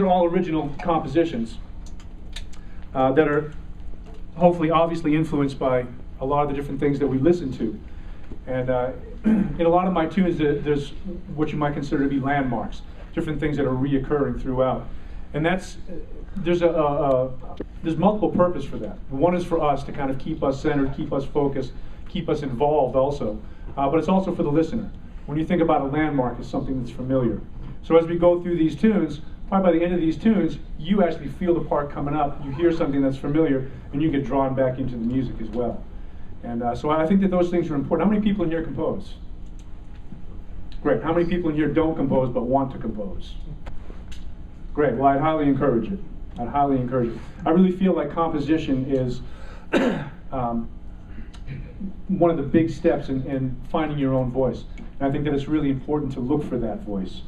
are all original compositions that are hopefully obviously influenced by a lot of the different things that we listen to. And in a lot of my tunes, there's what you might consider to be landmarks, different things that are reoccurring throughout. And there's multiple purpose for that. One is for us to kind of keep us centered, keep us focused, keep us involved also. But it's also for the listener. When you think about a landmark, it's something that's familiar. So as we go through these tunes, probably by the end of these tunes, you actually feel the part coming up, you hear something that's familiar, and you get drawn back into the music as well. And so I think that those things are important. How many people in here compose? Great. How many people in here don't compose but want to compose? Great. Well, I'd highly encourage it. I'd highly encourage it. I really feel like composition is one of the big steps in finding your own voice. And I think that it's really important to look for that voice.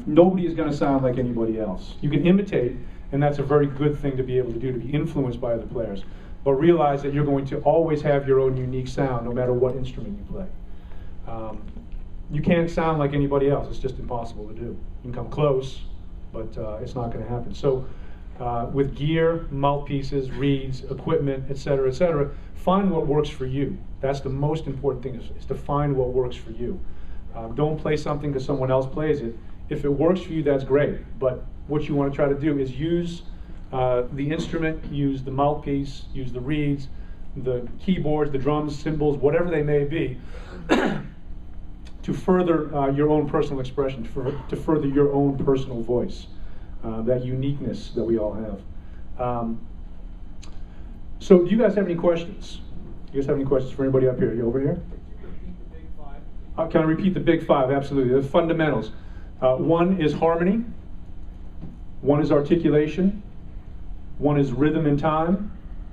Nobody is going to sound like anybody else. You can imitate, and that's a very good thing to be able to do, to be influenced by other players. But realize that you're going to always have your own unique sound, no matter what instrument you play. You can't sound like anybody else. It's just impossible to do. You can come close, but it's not going to happen. So with gear, mouthpieces, reeds, equipment, etc., find what works for you. That's the most important thing, is to find what works for you. Don't play something because someone else plays it. If it works for you, that's great. But what you want to try to do is use the instrument, use the mouthpiece, use the reeds, the keyboards, the drums, cymbals, whatever they may be, to further your own personal expression, to further your own personal voice, that uniqueness that we all have. So do you guys have any questions? You guys have any questions for anybody up here? You over here? Can I repeat the big five? Absolutely. The fundamentals. One is harmony. One is articulation. One is rhythm and time,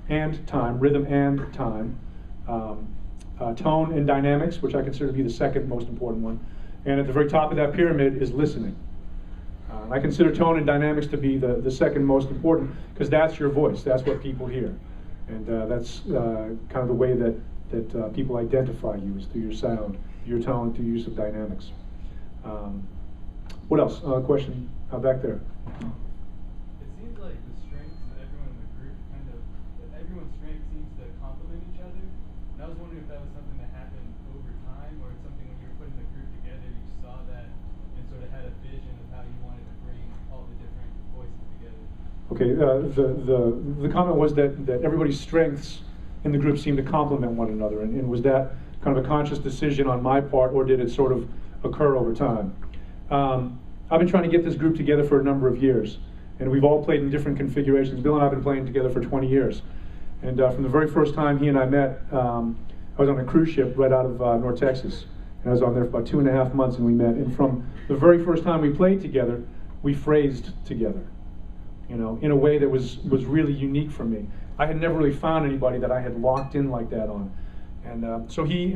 rhythm and time. Tone and dynamics, which I consider to be the second most important one. And at the very top of that pyramid is listening. I consider tone and dynamics to be the second most important, because that's your voice. That's what people hear. And that's kind of the way that people identify you, is through your sound, your tone, through use of dynamics. What else? Question back there. It seems like the strengths of everyone in the group everyone's strength seems to complement each other. And I was wondering if that was something that happened over time, or it's something when you were putting the group together, you saw that and sort of had a vision of how you wanted to bring all the different voices together. Okay, the comment was that everybody's strengths in the group seemed to complement one another, and was that kind of a conscious decision on my part, or did it sort of occur over time? I've been trying to get this group together for a number of years, and we've all played in different configurations. Bill and I have been playing together for 20 years. And from the very first time he and I met, I was on a cruise ship right out of North Texas. And I was on there for about 2.5 months, and we met. And from the very first time we played together, we phrased together, you know, in a way that was really unique for me. I had never really found anybody that I had locked in like that on. And so he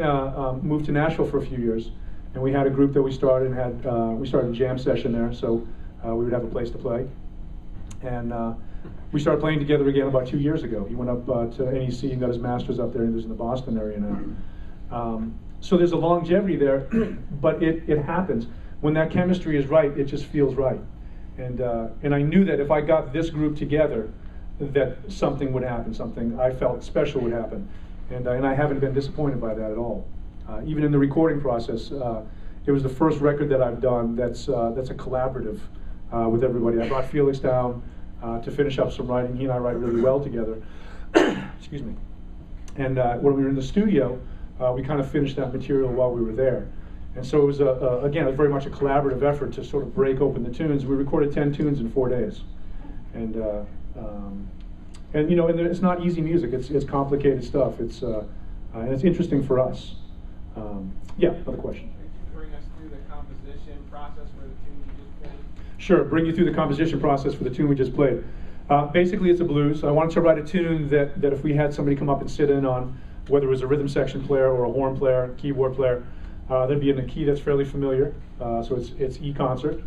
moved to Nashville for a few years, and we had a group that we started, and we started a jam session there, so we would have a place to play. And we started playing together again about 2 years ago. He went up to NEC and got his master's up there, and he lives in the Boston area now. So there's a longevity there, but it happens. When that chemistry is right, it just feels right. And I knew that if I got this group together, that something would happen, something I felt special would happen. And I haven't been disappointed by that at all. Even in the recording process, it was the first record that I've done that's a collaborative with everybody. I brought Felix down to finish up some writing. He and I write really well together. Excuse me. And when we were in the studio, we kind of finished that material while we were there. And so it was, again, it was very much a collaborative effort to sort of break open the tunes. We recorded 10 tunes in 4 days. And you know, and it's not easy music. It's complicated stuff. And it's interesting for us. Yeah, another question. Could you bring us through the composition process for the tune you just played? Sure, bring you through the composition process for the tune we just played. Basically, it's a blues. I wanted to write a tune that if we had somebody come up and sit in on, whether it was a rhythm section player or a horn player, keyboard player, they'd be in a key that's fairly familiar. So it's E concert,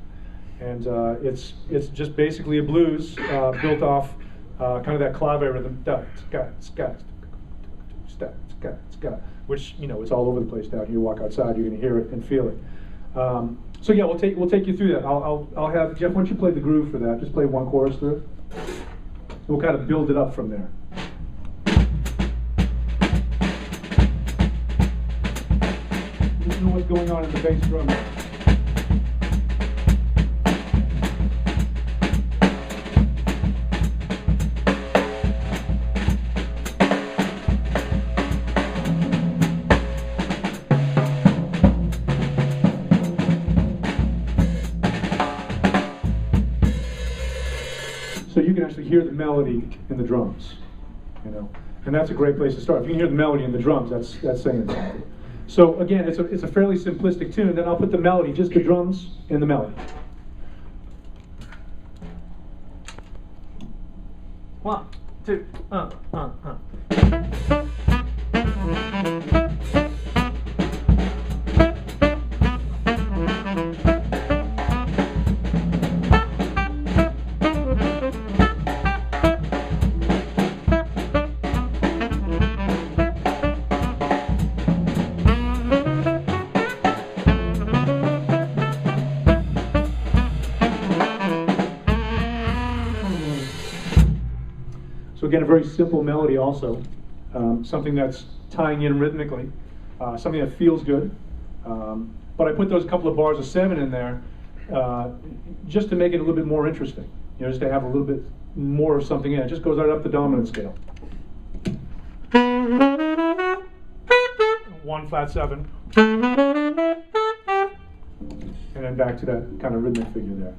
and it's just basically a blues built off kind of that clave rhythm, which, you know, it's all over the place down here. You walk outside, you're going to hear it and feel it. So yeah, we'll take you through that. I'll have Jeff. Why don't you play the groove for that? Just play one chorus through. We'll kind of build it up from there. Listen to what's going on in the bass drum. So you can actually hear the melody in the drums, you know, and that's a great place to start. If you can hear the melody in the drums, that's saying something. So again, it's a fairly simplistic tune. Then I'll put the melody, just the drums and the melody. 1, 2, So again, a very simple melody also, something that's tying in rhythmically, something that feels good. But I put those couple of bars of 7 in there just to make it a little bit more interesting, you know, just to have a little bit more of something in it. It just goes right up the dominant scale. 1 flat 7, and then back to that kind of rhythmic figure there.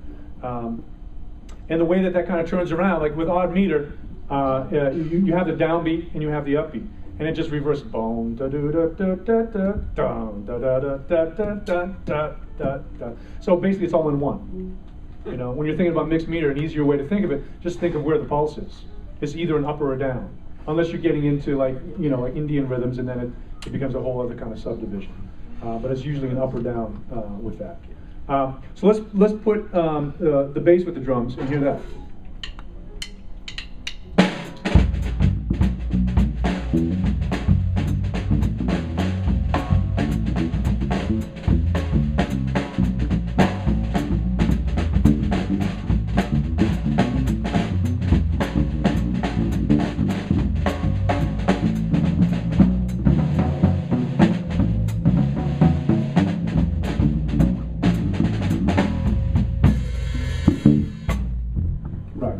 And the way that kind of turns around, like with odd meter, you have the downbeat and you have the upbeat, and it just reverses. Boom, da da da da da da da da da da da da da. So basically, it's all in one. You know, when you're thinking about mixed meter, an easier way to think of it, just think of where the pulse is. It's either an up or a down, unless you're getting into like like Indian rhythms, and then it becomes a whole other kind of subdivision. But it's usually an up or down with that. So let's put the bass with the drums and hear that.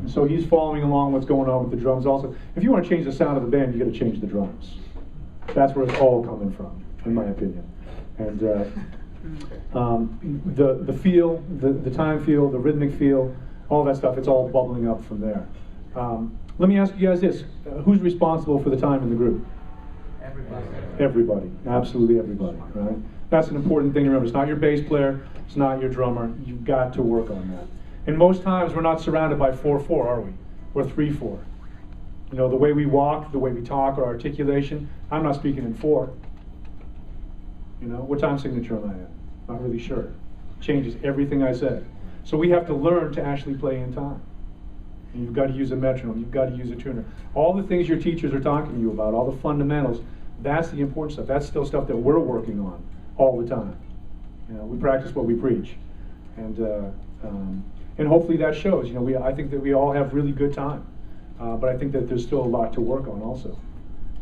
So he's following along what's going on with the drums also. If you want to change the sound of the band, you got to change the drums. That's where it's all coming from, in my opinion. And the feel, the time feel, the rhythmic feel, all that stuff, it's all bubbling up from there. Let me ask you guys this. Who's responsible for the time in the group? Everybody. Everybody. Absolutely everybody, right? That's an important thing to remember. It's not your bass player. It's not your drummer. You've got to work on that. And most times we're not surrounded by 4/4, are we? We're 3/4. You know, the way we walk, the way we talk, our articulation, I'm not speaking in 4. You know, what time signature am I in? Not really sure. Changes everything I say. So we have to learn to actually play in time. And you've got to use a metronome, you've got to use a tuner. All the things your teachers are talking to you about, all the fundamentals, that's the important stuff. That's still stuff that we're working on all the time. You know, we practice what we preach. And hopefully that shows. You know, I think that we all have really good time, but I think that there's still a lot to work on also.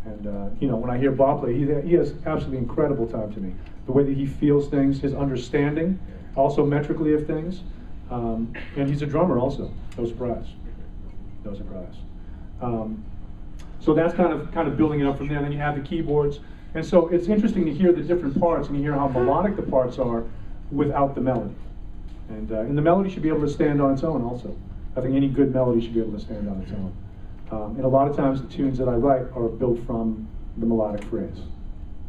And you know, when I hear Bob play, he has absolutely incredible time to me. The way that he feels things, his understanding, also metrically of things, and he's a drummer also. No surprise. No surprise. So that's kind of building it up from there. Then you have the keyboards, and so it's interesting to hear the different parts and you hear how melodic the parts are without the melody. And the melody should be able to stand on its own also. I think any good melody should be able to stand on its own. And a lot of times the tunes that I write are built from the melodic phrase.